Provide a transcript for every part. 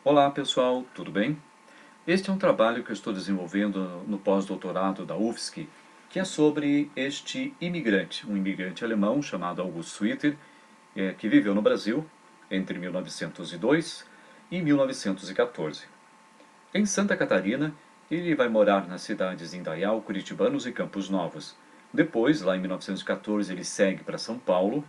Olá pessoal, tudo bem? Este é um trabalho que eu estou desenvolvendo no pós-doutorado da UFSC, que é sobre este imigrante, um imigrante alemão chamado August Suiter, que viveu no Brasil entre 1902 e 1914. Em Santa Catarina, ele vai morar nas cidades de Indaial, Curitibanos e Campos Novos. Depois, lá em 1914, ele segue para São Paulo,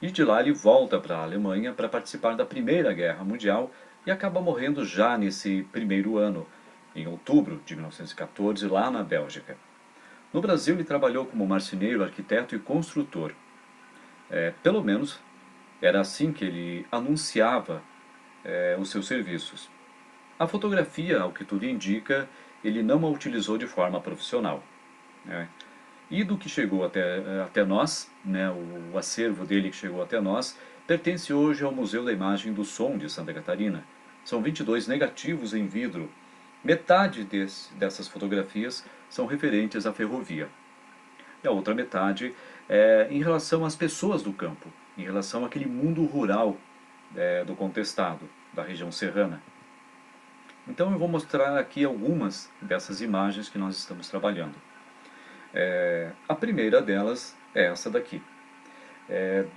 e de lá ele volta para a Alemanha para participar da Primeira Guerra Mundial e acaba morrendo já nesse primeiro ano, em outubro de 1914, lá na Bélgica. No Brasil ele trabalhou como marceneiro, arquiteto e construtor. Pelo menos era assim que ele anunciava os seus serviços. A fotografia, ao que tudo indica, ele não a utilizou de forma profissional, né? E do que chegou até nós, né, o acervo dele que chegou até nós, pertence hoje ao Museu da Imagem do Som de Santa Catarina. São 22 negativos em vidro. Metade dessas fotografias são referentes à ferrovia. E a outra metade é em relação às pessoas do campo, em relação àquele mundo rural do contestado, da região serrana. Então eu vou mostrar aqui algumas dessas imagens que nós estamos trabalhando. A primeira delas é essa daqui.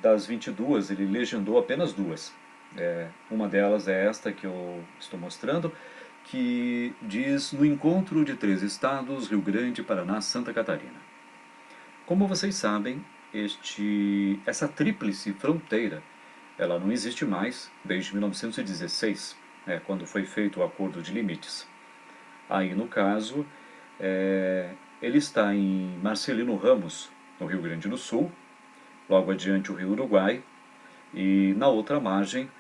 Das 22, ele legendou apenas duas. Uma delas é esta que eu estou mostrando, que diz no encontro de três estados, Rio Grande, Paraná, Santa Catarina. Como vocês sabem, essa tríplice fronteira ela não existe mais desde 1916, quando foi feito o Acordo de Limites. Aí, no caso, ele está em Marcelino Ramos, no Rio Grande do Sul, logo adiante o Rio Uruguai, e na outra margem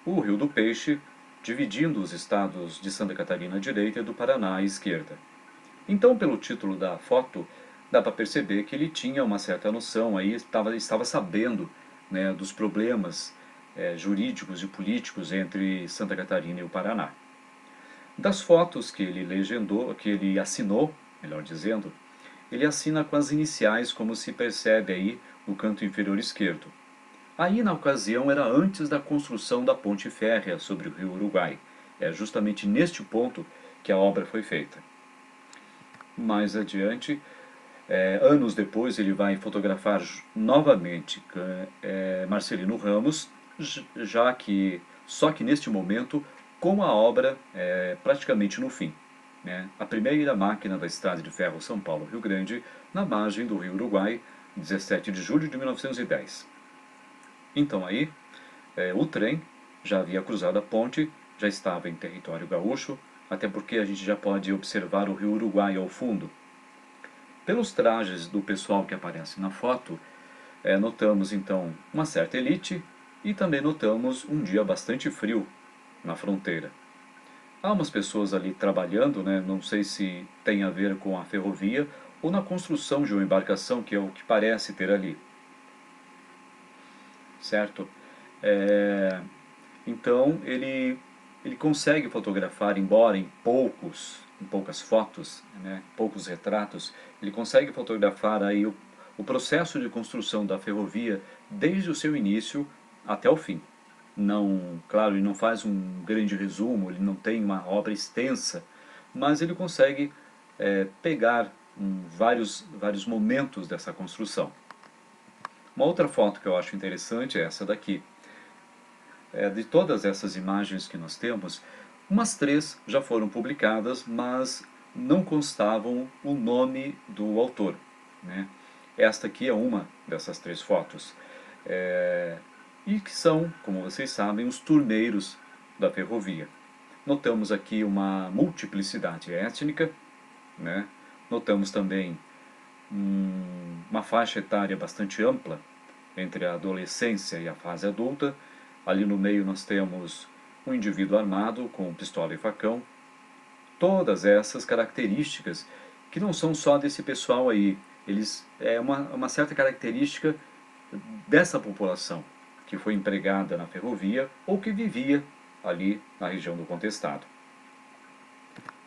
o Rio do Peixe, dividindo os estados de Santa Catarina à direita e do Paraná à esquerda. Então, pelo título da foto, dá para perceber que ele tinha uma certa noção, aí estava sabendo, né, dos problemas jurídicos e políticos entre Santa Catarina e o Paraná. Das fotos que ele legendou, que ele assinou, melhor dizendo, ele assina com as iniciais, como se percebe aí no canto inferior esquerdo. Aí, na ocasião, era antes da construção da ponte férrea sobre o rio Uruguai. É justamente neste ponto que a obra foi feita. Mais adiante, anos depois, ele vai fotografar novamente Marcelino Ramos, só que neste momento, com a obra praticamente no fim, né? A primeira máquina da estrada de ferro São Paulo-Rio Grande, na margem do rio Uruguai, 17 de julho de 1910. Então aí, o trem já havia cruzado a ponte, já estava em território gaúcho, até porque a gente já pode observar o rio Uruguai ao fundo. Pelos trajes do pessoal que aparece na foto, notamos então uma certa elite e também notamos um dia bastante frio na fronteira. Há umas pessoas ali trabalhando, né, não sei se tem a ver com a ferrovia ou na construção de uma embarcação, que é o que parece ter ali. Certo? É, então ele consegue fotografar, embora em poucas fotos, né, poucos retratos, ele consegue fotografar aí o processo de construção da ferrovia desde o seu início até o fim. Não, claro, ele não faz um grande resumo, ele não tem uma obra extensa, mas ele consegue pegar vários momentos dessa construção. Uma outra foto que eu acho interessante é essa daqui. De todas essas imagens que nós temos, umas três já foram publicadas, mas não constavam o nome do autor, né? Esta aqui é uma dessas três fotos. E que são, como vocês sabem, os turneiros da ferrovia. Notamos aqui uma multiplicidade étnica, né? Notamos também uma faixa etária bastante ampla entre a adolescência e a fase adulta. Ali no meio nós temos um indivíduo armado com pistola e facão. Todas essas características que não são só desse pessoal aí, é uma certa característica dessa população que foi empregada na ferrovia ou que vivia ali na região do contestado.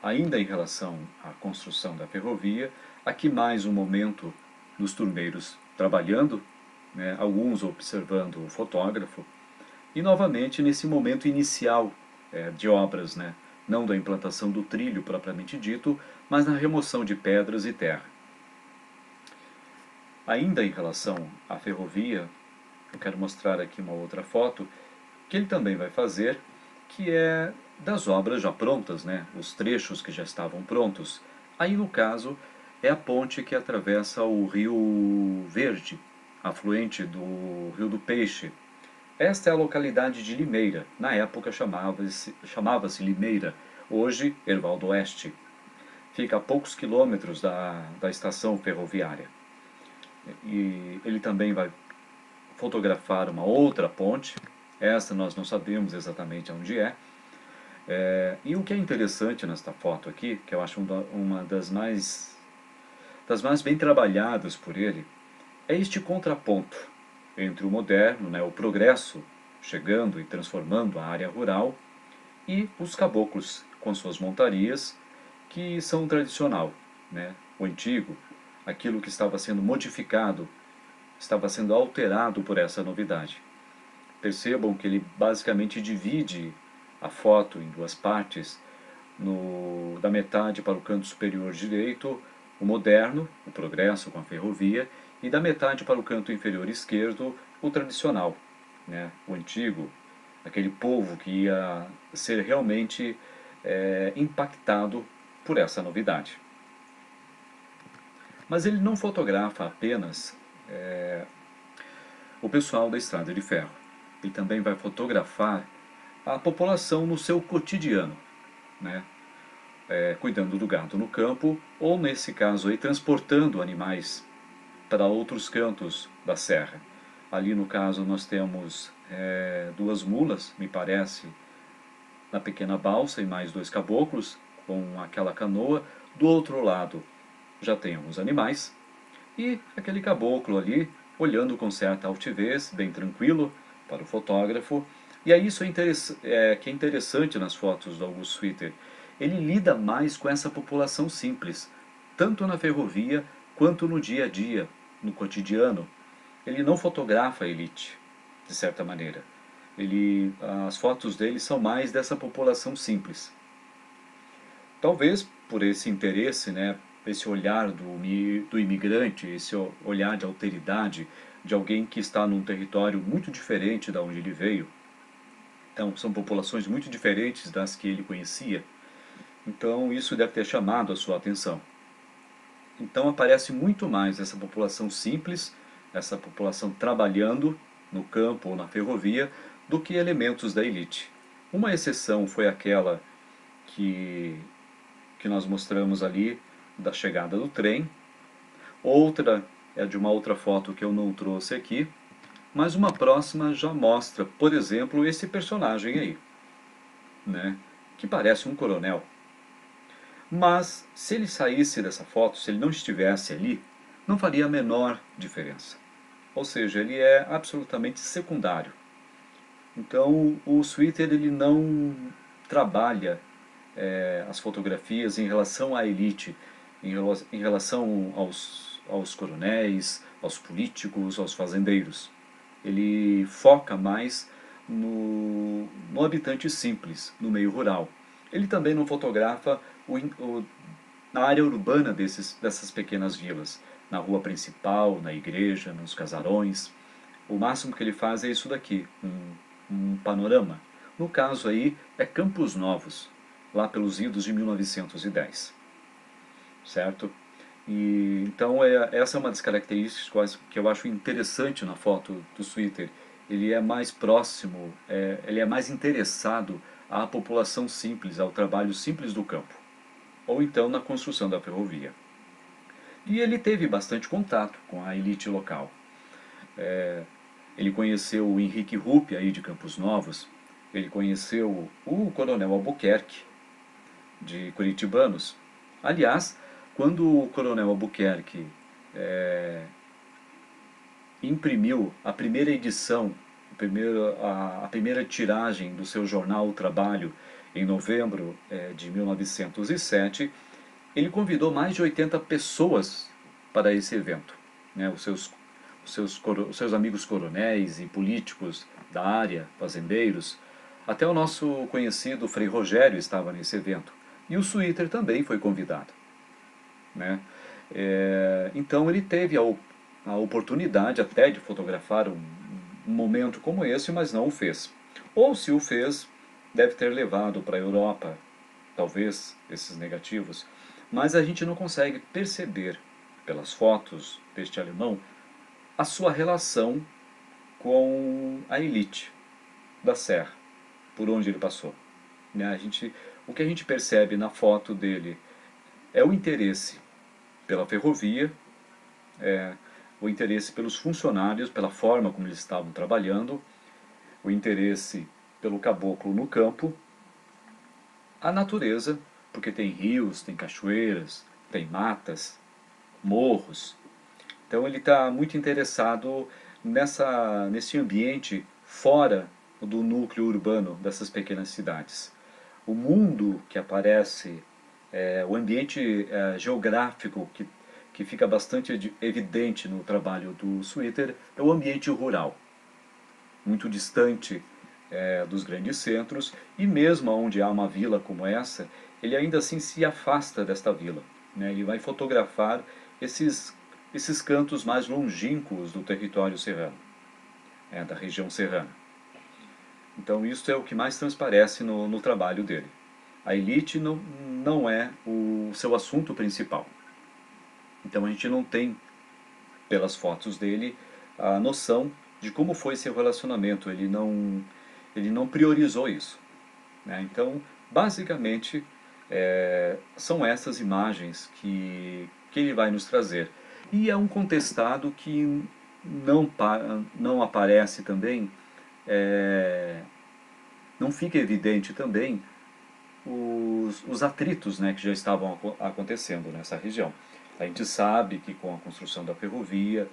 Ainda em relação à construção da ferrovia, aqui mais um momento dos turneiros trabalhando, né, alguns observando o fotógrafo, e novamente nesse momento inicial de obras, né? Não da implantação do trilho propriamente dito, mas na remoção de pedras e terra. Ainda em relação à ferrovia, eu quero mostrar aqui uma outra foto que ele também vai fazer, que é das obras já prontas, né? Os trechos que já estavam prontos. Aí, no caso, é a ponte que atravessa o Rio Verde, afluente do Rio do Peixe. Esta é a localidade de Limeira. Na época chamava-se Limeira, hoje Herval do Oeste. Fica a poucos quilômetros da estação ferroviária. E ele também vai fotografar uma outra ponte. Essa nós não sabemos exatamente onde é. E o que é interessante nesta foto aqui, que eu acho uma das mais bem trabalhadas por ele, é este contraponto entre o moderno, né, o progresso chegando e transformando a área rural, e os caboclos com suas montarias, que são tradicional, né, o antigo, aquilo que estava sendo modificado, estava sendo alterado por essa novidade. Percebam que ele basicamente divide a foto em duas partes, da metade para o canto superior direito, o moderno, o progresso com a ferrovia, e da metade para o canto inferior esquerdo, o tradicional, né, o antigo, aquele povo que ia ser realmente impactado por essa novidade. Mas ele não fotografa apenas o pessoal da estrada de ferro. Ele também vai fotografar a população no seu cotidiano, né? Cuidando do gado no campo, ou nesse caso aí, transportando animais para outros cantos da serra. Ali no caso nós temos duas mulas, me parece, na pequena balsa, e mais dois caboclos com aquela canoa. Do outro lado já tem alguns animais e aquele caboclo ali olhando com certa altivez, bem tranquilo para o fotógrafo. E aí isso que é interessante nas fotos do August Schwitter. Ele lida mais com essa população simples, tanto na ferrovia quanto no dia a dia, no cotidiano. Ele não fotografa a elite, de certa maneira. As fotos dele são mais dessa população simples. Talvez por esse interesse, né, esse olhar do imigrante, esse olhar de alteridade, de alguém que está num território muito diferente da onde ele veio. Então, são populações muito diferentes das que ele conhecia. Então, isso deve ter chamado a sua atenção. Então, aparece muito mais essa população simples, essa população trabalhando no campo ou na ferrovia, do que elementos da elite. Uma exceção foi aquela que nós mostramos ali da chegada do trem. Outra é de uma outra foto que eu não trouxe aqui, mas uma próxima já mostra, por exemplo, esse personagem aí, né, que parece um coronel. Mas se ele saísse dessa foto, se ele não estivesse ali, não faria a menor diferença. Ou seja, ele é absolutamente secundário. Então o Schwitter ele não trabalha as fotografias em relação à elite, em relação aos coronéis, aos políticos, aos fazendeiros. Ele foca mais no habitante simples, no meio rural. Ele também não fotografa na área urbana dessas pequenas vilas, na rua principal, na igreja, nos casarões. O máximo que ele faz é isso daqui, um panorama. No caso aí é Campos Novos, lá pelos idos de 1910, certo? E então essa é uma das características que eu acho interessante na foto do Schwitter. Ele é mais próximo, ele é mais interessado à população simples, ao trabalho simples do campo, ou então na construção da ferrovia. E ele teve bastante contato com a elite local. Ele conheceu o Henrique Rupp aí de Campos Novos, ele conheceu o Coronel Albuquerque, de Curitibanos. Aliás, quando o Coronel Albuquerque imprimiu a primeira edição, a primeira tiragem do seu jornal O Trabalho, em novembro de 1907, ele convidou mais de 80 pessoas para esse evento, né? Os seus amigos coronéis e políticos da área, fazendeiros, Até o nosso conhecido Frei Rogério estava nesse evento. E o Suíter também foi convidado, né? Então ele teve a oportunidade até de fotografar um momento como esse, mas não o fez. Ou se o fez, deve ter levado para a Europa, talvez, esses negativos. Mas a gente não consegue perceber, pelas fotos deste alemão, a sua relação com a elite da Serra, por onde ele passou. Né? O que a gente percebe na foto dele é o interesse pela ferrovia, o interesse pelos funcionários, pela forma como eles estavam trabalhando, o interesse pelo caboclo no campo, a natureza, porque tem rios, tem cachoeiras, tem matas, morros. Então ele está muito interessado nesse ambiente fora do núcleo urbano dessas pequenas cidades. O mundo que aparece, o ambiente geográfico que fica bastante evidente no trabalho do Suiter é o ambiente rural, muito distante dos grandes centros, e mesmo onde há uma vila como essa, ele ainda assim se afasta desta vila. Né? Ele vai fotografar esses cantos mais longínquos do território serrano, da região serrana. Então isso é o que mais transparece no trabalho dele. A elite não é o seu assunto principal. Então a gente não tem, pelas fotos dele, a noção de como foi seu relacionamento. Ele não priorizou isso. Né? Então, basicamente, são essas imagens que ele vai nos trazer. E é um contestado que não aparece também, não fica evidente também os atritos, né, que já estavam acontecendo nessa região. A gente sabe que com a construção da ferrovia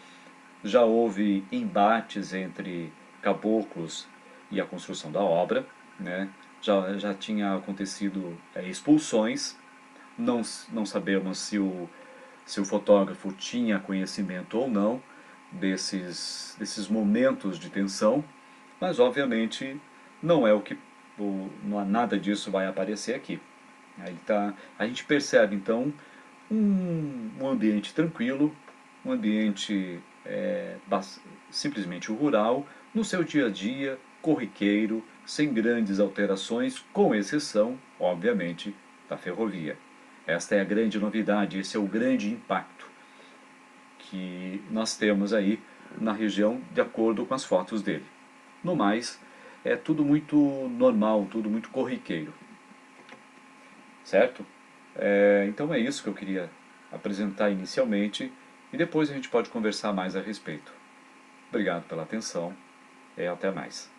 já houve embates entre caboclos e a construção da obra, né? Já tinha acontecido expulsões, não sabemos se o fotógrafo tinha conhecimento ou não desses momentos de tensão, mas obviamente não é não há nada disso vai aparecer aqui. A gente percebe então um ambiente tranquilo, um ambiente simplesmente rural, no seu dia a dia, corriqueiro, sem grandes alterações, com exceção, obviamente, da ferrovia. Esta é a grande novidade, esse é o grande impacto que nós temos aí na região, de acordo com as fotos dele. No mais, é tudo muito normal, tudo muito corriqueiro. Certo? Então é isso que eu queria apresentar inicialmente e depois a gente pode conversar mais a respeito. Obrigado pela atenção e até mais.